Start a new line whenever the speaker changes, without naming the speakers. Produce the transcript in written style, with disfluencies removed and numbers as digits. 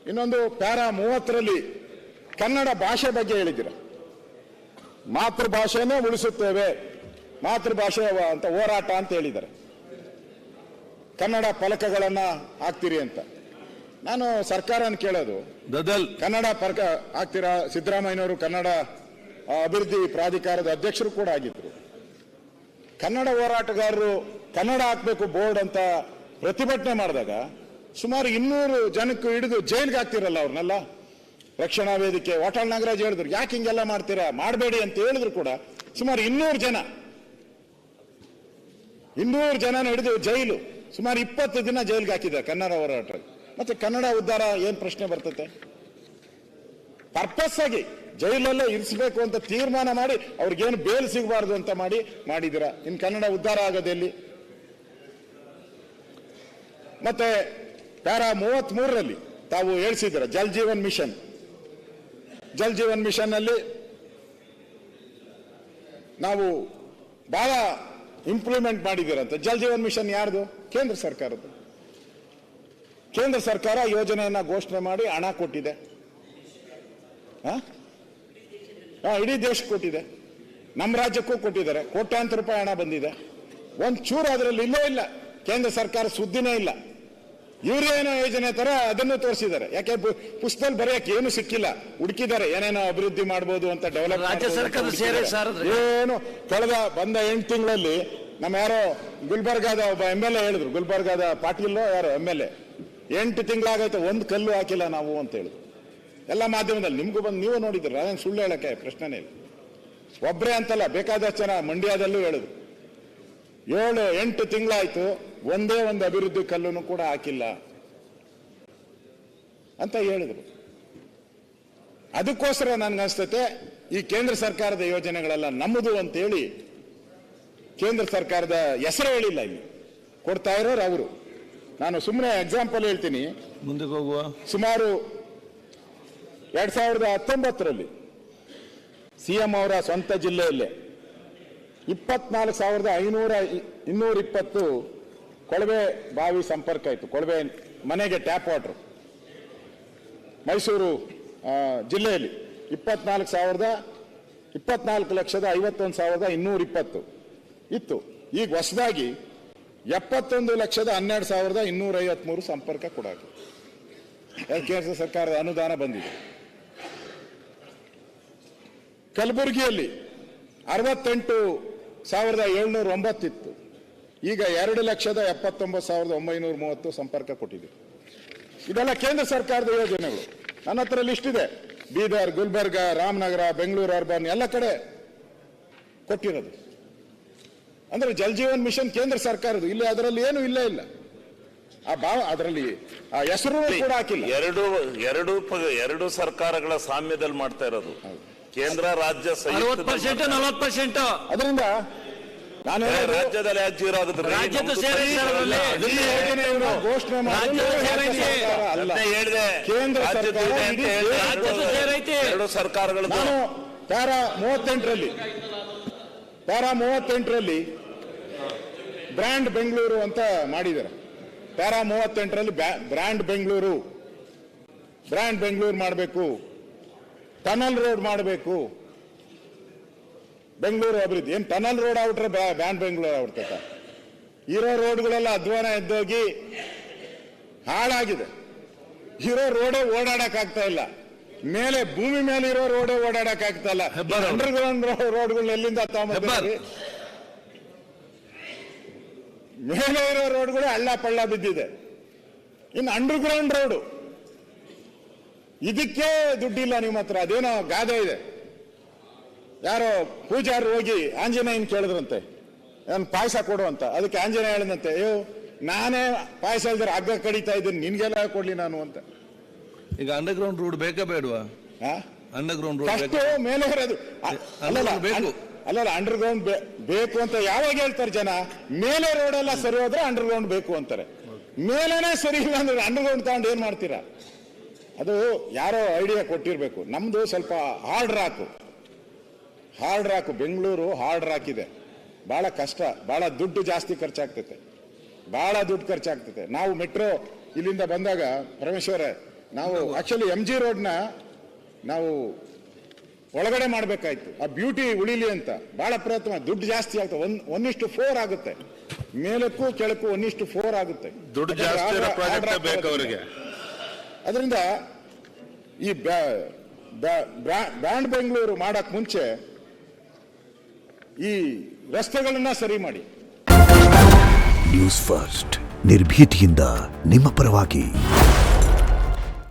ಇನ್ನೊಂದು ಪ್ಯಾರಾ 30ರಲ್ಲಿ ಕನ್ನಡ ಭಾಷೆ ಬಗ್ಗೆ ಹೇಳಿದ್ದೀರ. ಮಾತೃಭಾಷೆನೇ ಉಳಿಸುತ್ತೇವೆ, ಮಾತೃಭಾಷೆ ಅಂತ ಹೋರಾಟ ಅಂತ ಹೇಳಿದ್ದಾರೆ. ಕನ್ನಡ ಫಲಕಗಳನ್ನ ಹಾಕ್ತೀರಿ ಅಂತ. ನಾನು ಸರ್ಕಾರನ ಕೇಳೋದು, ಕನ್ನಡ ಫಲಕ ಹಾಕ್ತೀರಾ? ಸಿದ್ದರಾಮಯ್ಯನವರು ಕನ್ನಡ ಅಭಿವೃದ್ಧಿ ಪ್ರಾಧಿಕಾರದ ಅಧ್ಯಕ್ಷರು ಕೂಡ ಆಗಿದ್ರು. ಕನ್ನಡ ಹೋರಾಟಗಾರರು ಕನ್ನಡ ಹಾಕ್ಬೇಕು ಬೋರ್ಡ್ ಅಂತ ಪ್ರತಿಭಟನೆ ಮಾಡಿದಾಗ ಸುಮಾರು 200 ಜನಕ್ಕೆ ಹಿಡಿದು ಜೈಲ್ಗೆ ಹಾಕ್ತಿರಲ್ಲ ಅವ್ರನ್ನೆಲ್ಲ. ರಕ್ಷಣಾ ವೇದಿಕೆ ವಾಟಾಳ್ ನಾಗರಾಜ್ ಹೇಳಿದ್ರು, ಯಾಕೆ ಹಿಂಗೆಲ್ಲ ಮಾಡ್ತೀರಾ, ಮಾಡಬೇಡಿ ಅಂತ ಹೇಳಿದ್ರು ಕೂಡ ಸುಮಾರು 200 ಜನ ಹಿಡಿದು ಜೈಲು, ಸುಮಾರು 20 ದಿನ ಜೈಲ್ಗೆ ಹಾಕಿದ್ದಾರೆ ಕನ್ನಡ ಹೋರಾಟ. ಮತ್ತೆ ಕನ್ನಡ ಉದ್ಧಾರ ಏನ್ ಪ್ರಶ್ನೆ ಬರ್ತತೆ? ಪರ್ಪಸ್ ಆಗಿ ಜೈಲಲ್ಲೇ ಇರಿಸಬೇಕು ಅಂತ ತೀರ್ಮಾನ ಮಾಡಿ ಅವ್ರಿಗೇನು ಬೇಲ್ ಸಿಗಬಾರ್ದು ಅಂತ ಮಾಡಿದ್ದೀರಾ. ಇನ್ನು ಕನ್ನಡ ಉದ್ಧಾರ ಆಗೋದೆಲ್ಲಿ? ಮತ್ತೆ ಪ್ಯಾರಾ 33ರಲ್ಲಿ ತಾವು ಹೇಳಿಸಿದ್ದೀರ ಜಲ್ ಜೀವನ್ ಮಿಷನ್. ಜಲ್ ಜೀವನ್ ಮಿಷನ್ ನಲ್ಲಿ ನಾವು ಬಹಳ ಇಂಪ್ಲಿಮೆಂಟ್ ಮಾಡಿದ್ದೀರಂತ. ಜಲ್ ಜೀವನ್ ಮಿಷನ್ ಯಾರ್ದು? ಕೇಂದ್ರ ಸರ್ಕಾರದ್ದು. ಕೇಂದ್ರ ಸರ್ಕಾರ ಯೋಜನೆಯನ್ನ ಘೋಷಣೆ ಮಾಡಿ ಹಣ ಕೊಟ್ಟಿದೆ. ಇಡೀ ದೇಶಕ್ಕೆ ಕೊಟ್ಟಿದೆ, ನಮ್ಮ ರಾಜ್ಯಕ್ಕೂ ಕೊಟ್ಟಿದ್ದಾರೆ. ಕೋಟ್ಯಾಂತರ ರೂಪಾಯಿ ಹಣ ಬಂದಿದೆ. ಒಂಚೂರು ಅದರಲ್ಲಿ ಇಲ್ಲೇ ಇಲ್ಲ, ಕೇಂದ್ರ ಸರ್ಕಾರ ಸುದ್ದಿನೇ ಇಲ್ಲ. ಇವರೇನೋ ಯೋಜನೆ ತರ ಅದನ್ನು ತೋರಿಸಿದ್ದಾರೆ. ಯಾಕೆ ಪುಸ್ತಕದಲ್ಲಿ ಬರೆಯಕ್ಕೆ ಏನು ಸಿಕ್ಕಿಲ್ಲ, ಹುಡುಕಿದ್ದಾರೆ ಏನೇನೋ ಅಭಿವೃದ್ಧಿ ಮಾಡಬಹುದು ಅಂತ, ಡೆವಲಪ್ ಏನು. ಕಳೆದ ಬಂದ 8 ತಿಂಗಳಲ್ಲಿ ನಮ್ಮ ಯಾರೋ ಗುಲ್ಬರ್ಗಾದ ಒಬ್ಬ MLA ಹೇಳಿದ್ರು, ಗುಲ್ಬರ್ಗಾದ ಪಾಟೀಲ್ ಯಾರೋ MLA, 8 ತಿಂಗಳಾಗೈತೆ ಒಂದು ಕಲ್ಲು ಹಾಕಿಲ್ಲ ನಾವು ಅಂತ ಹೇಳಿದ್ರು. ಎಲ್ಲ ಮಾಧ್ಯಮದಲ್ಲಿ ನಿಮ್ಗೂ ಬಂದು ನೀವು ನೋಡಿದ್ರು, ಅದೇನು ಸುಳ್ಳು ಹೇಳಕ್ಕೆ ಪ್ರಶ್ನೆನೇ ಇಲ್ಲ. ಒಬ್ಬರೇ ಅಂತಲ್ಲ, ಬೇಕಾದಷ್ಟು ಜನ ಮಂಡ್ಯದಲ್ಲೂ ಹೇಳಿದ್ರು. 7-8 ತಿಂಗಳಾಯ್ತು, ಒಂದೇ ಒಂದು ಅಭಿವೃದ್ಧಿ ಕಲ್ಲನ್ನು ಕೂಡ ಹಾಕಿಲ್ಲ ಅಂತ ಹೇಳಿದ್ರು. ಅದಕ್ಕೋಸ್ಕರ ನನ್ಗನ್ಸ್ತತೆ ಈ ಕೇಂದ್ರ ಸರ್ಕಾರದ ಯೋಜನೆಗಳೆಲ್ಲ ನಮ್ಮದು ಅಂತೇಳಿ ಕೇಂದ್ರ ಸರ್ಕಾರದ ಹೆಸರು ಹೇಳಿಲ್ಲ, ಇಲ್ಲಿ ಕೊಡ್ತಾ ಇರೋರು ಅವರು. ನಾನು ಸುಮ್ಮನೆ ಎಕ್ಸಾಂಪಲ್ ಹೇಳ್ತೀನಿ,
ಮುಂದಕ್ಕೆ ಹೋಗುವ. ಸುಮಾರು
2019ರಲ್ಲಿ CM ಅವರ ಸ್ವಂತ ಜಿಲ್ಲೆಯಲ್ಲೇ 24,220 ಕೊಳವೆ ಬಾವಿ ಸಂಪರ್ಕ ಇತ್ತು. ಕೊಳವೆ ಮನೆಗೆ ಟ್ಯಾಪ್ ವಾಟರ್ ಮೈಸೂರು ಜಿಲ್ಲೆಯಲ್ಲಿ 24,51,220 ಇತ್ತು. ಈಗ ಹೊಸದಾಗಿ 71,12,253 ಸಂಪರ್ಕ ಕೊಡಾಕ ಕೇಂದ್ರ ಸರ್ಕಾರದ ಅನುದಾನ ಬಂದಿದೆ. ಕಲಬುರಗಿಯಲ್ಲಿ 68,709 ಇತ್ತು. ಈಗ 2,79,930 ಸಂಪರ್ಕ ಕೊಟ್ಟಿದೆ. ಇದೆಲ್ಲ ಕೇಂದ್ರ ಸರ್ಕಾರದ ಯೋಜನೆಗಳು. ನನ್ನ ಹತ್ರ ಲಿಸ್ಟ್ ಇದೆ. ಬೀದರ್, ಗುಲ್ಬರ್ಗ, ರಾಮನಗರ, ಬೆಂಗಳೂರು ಅರ್ಬನ್ ಎಲ್ಲ ಕಡೆ ಕೊಟ್ಟಿರೋದು. ಅಂದ್ರೆ ಜಲ್ ಜೀವನ್ ಮಿಷನ್ ಕೇಂದ್ರ ಸರ್ಕಾರದ್ದು. ಇಲ್ಲಿ ಅದರಲ್ಲಿ ಏನು ಇಲ್ಲ ಅದರಲ್ಲಿ ಆ ಹೆಸರು ಕೂಡ ಹಾಕಿಲ್ಲ.
ಎರಡು ಸರ್ಕಾರಗಳ ಸಾಮ್ಯದಲ್ಲಿ ಮಾಡ್ತಾ ಇರೋದು. ಕೇಂದ್ರ ರಾಜ್ಯ
40%
ಅದರಿಂದ ನಾನು
ರಾಜ್ಯದಲ್ಲಿ ಜೀರೋ ಆಗುತ್ತೆ.
ಘೋಷಣೆ
ಹೇಳಿದೆ
ಕೇಂದ್ರ
ಎರಡು ಸರ್ಕಾರಗಳು.
ನಾನು ಪ್ಯಾರಾ 38ರಲ್ಲಿ ಬ್ರ್ಯಾಂಡ್ ಬೆಂಗಳೂರು ಅಂತ ಮಾಡಿದ್ದಾರೆ. ಪ್ಯಾರಾ 38ರಲ್ಲಿ ಬ್ರ್ಯಾಂಡ್ ಬೆಂಗಳೂರು ಮಾಡಬೇಕು, ಟನಲ್ ರೋಡ್ ಮಾಡಬೇಕು, ಬೆಂಗಳೂರು ಅಭಿವೃದ್ಧಿ. ಏನು ಟನಲ್ ರೋಡ್ ಆಗ್ಬಿಟ್ರೆ ಬ್ರ್ಯಾಂಡ್ ಬೆಂಗಳೂರು ಆಗ್ಬಿಡ್ತೈತ? ಇರೋ ರೋಡ್ಗಳೆಲ್ಲ ಅಧ್ವಾನ ಎದ್ದೋಗಿ ಹಾಳಾಗಿದೆ. ಇರೋ ರೋಡೇ ಓಡಾಡಕ್ಕಾಗ್ತಾ ಇಲ್ಲ. ಮೇಲೆ ಭೂಮಿ ಮೇಲೆ ಇರೋ ರೋಡೇ ಓಡಾಡಕ್ಕಾಗ್ತಾ ಇಲ್ಲ. ಅಂಡರ್ಗ್ರೌಂಡ್ ರೋಡ್ಗಳನ್ನ ಎಲ್ಲಿಂದ ತಗೊಂಡ್ಬರ್ತೀವಿ? ಮೇಲೆ ಇರೋ ರೋಡ್ಗಳು ಹಳ್ಳ ಪಳ್ಳ ಬಿದ್ದಿದೆ. ಇನ್ನು ಅಂಡರ್ಗ್ರೌಂಡ್ ರೋಡು ಇದಕ್ಕೆ ದುಡ್ಡಿಲ್ಲ ನಿಮ್ಮ ಹತ್ರ. ಅದೇನೋ ಗಾದೆ ಇದೆ, ಯಾರೋ ಪೂಜಾರು ಹೋಗಿ ಆಂಜನೇಯನ್ ಕೇಳಿದ್ರಂತೆ, ನಾನು ಪಾಯಸ ಕೊಡು ಅಂತ. ಅದಕ್ಕೆ ಆಂಜನೇಯ ಹೇಳಿದಂತೆ, ಅಯ್ಯೋ ನಾನೇ ಪಾಯಸ ಇಲ್ದ್ರೆ ಹಗ್ಗ ಕಡಿತಾ ಇದ್ದೀನಿ, ನಿನ್ಗೆಲ್ಲ ಕೊಡ್ಲಿ ನಾನು ಅಂತ.
ಈಗ ಅಂಡರ್ಗ್ರೌಂಡ್ ರೋಡ್ ಬೇಕಾ ಬೇಡವಾ? ಅಂಡರ್ಗ್ರೌಂಡ್ ರೋಡ್
ಅಷ್ಟು ಮೇಲೆ ಇರೋದು ಅಲ್ಲಲ್ಲ, ಅಂಡರ್ಗ್ರೌಂಡ್ ಬೇಕು ಅಂತ ಯಾವಾಗ ಹೇಳ್ತಾರೆ ಜನ? ಮೇಲೆ ರೋಡ್ ಎಲ್ಲ ಸರಿ ಹೋದ್ರೆ ಅಂಡರ್ಗ್ರೌಂಡ್ ಬೇಕು ಅಂತಾರೆ. ಮೇಲೇನೆ ಸರಿ ಇಲ್ಲ ಅಂದ್ರೆ ಅಂಡರ್ಗ್ರೌಂಡ್ ತಗೊಂಡು ಏನ್ ಮಾಡ್ತೀರಾ? ಅದು ಯಾರೋ ಐಡಿಯಾ ಕೊಟ್ಟಿರ್ಬೇಕು. ನಮ್ದು ಸ್ವಲ್ಪ hard rock. Bengaluru hard rock ಇದೆ, ಬಹಳ ಕಷ್ಟ, ಬಹಳ ದುಡ್ಡು ಜಾಸ್ತಿ ಖರ್ಚಾಗ್ತೈತೆ, ಬಹಳ ದುಡ್ಡು ಖರ್ಚಾಗ್ತೈತೆ. ನಾವು ಮೆಟ್ರೋ ಇಲ್ಲಿಂದ ಬಂದಾಗ ಪರಮೇಶ್ವರ ನಾವು ಆಕ್ಚುಲಿ MG ರೋಡ್ನ ನಾವು ಒಳಗಡೆ ಮಾಡಬೇಕಾಯ್ತು, ಆ ಬ್ಯೂಟಿ ಉಳಿಲಿ ಅಂತ ಬಹಳ ಪ್ರಯತ್ನ. ದುಡ್ಡು ಜಾಸ್ತಿ ಆಗ್ತದೆ, 1:4 ಆಗುತ್ತೆ, ಮೇಲಕ್ಕೂ ಕೆಳಕ್ಕೂ 1:4 ಆಗುತ್ತೆ.
ದುಡ್ಡು ಜಾಸ್ತಿ ಇರೋ ಪ್ರಾಜೆಕ್ಟ್ ಬೇಕು ಅವರಿಗೆ.
ಅದರಿಂದ ಈ ಬ್ರ್ಯಾಂಡ್ ಬೆಂಗಳೂರು ಮಾಡಕ್ ಮುಂಚೆ ಈ ರಸ್ತೆಗಳನ್ನ ಸರಿ ಮಾಡಿ.
ನ್ಯೂಸ್ ಫಸ್ಟ್ ನಿರ್ಭೀತಿಯಿಂದ ನಿಮ್ಮ ಪರವಾಗಿ.